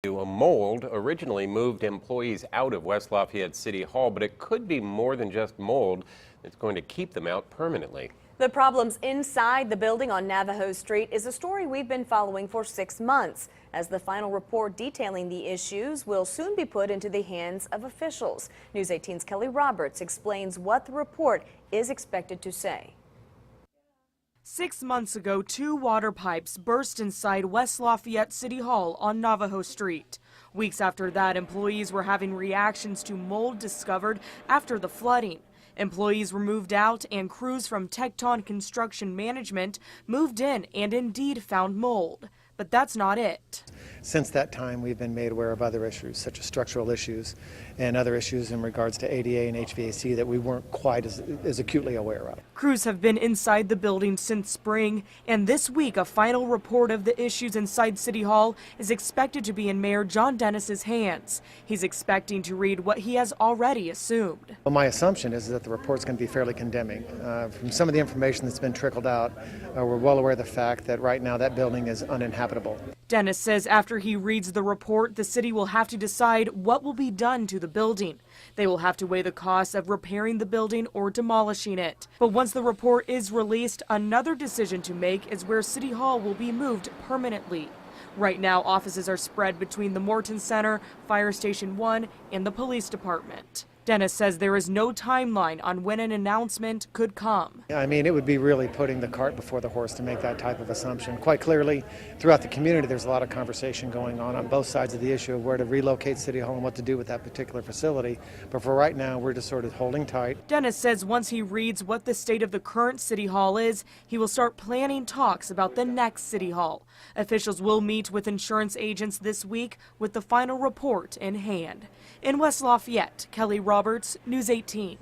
A mold originally moved employees out of West Lafayette City Hall, but it could be more than just mold. It's going to keep them out permanently. The problems inside the building on Navajo Street is a story we've been following for 6 months, as the final report detailing the issues will soon be put into the hands of officials. News 18's Kelly Roberts explains what the report is expected to say. 6 months ago, 2 water pipes burst inside West Lafayette City Hall on Navajo Street. Weeks after that, employees were having reactions to mold discovered after the flooding. Employees were moved out and crews from Tecton Construction Management moved in and indeed found mold. But that's not it. Since that time, we've been made aware of other issues, such as structural issues and other issues in regards to ADA and HVAC that we weren't quite as acutely aware of. Crews have been inside the building since spring, and this week a final report of the issues inside City Hall is expected to be in Mayor John Dennis's hands. He's expecting to read what he has already assumed. Well, my assumption is that the report's going to be fairly condemning. From some of the information that's been trickled out, we're well aware of the fact that right now that building is uninhabitable. Dennis says after he reads the report, the city will have to decide what will be done to the building. They will have to weigh the costs of repairing the building or demolishing it. But once the report is released, another decision to make is where City Hall will be moved permanently. Right now, offices are spread between the Morton Center, Fire Station 1, and the police department. Dennis says there is no timeline on when an announcement could come. I mean, it would be really putting the cart before the horse to make that type of assumption. Quite clearly, throughout the community, there's a lot of conversation going on both sides of the issue of where to relocate City Hall and what to do with that particular facility. But for right now, we're just sort of holding tight. Dennis says once he reads what the state of the current City Hall is, he will start planning talks about the next City Hall. Officials will meet with insurance agents this week with the final report in hand. In West Lafayette, Kelly Roberts, News 18.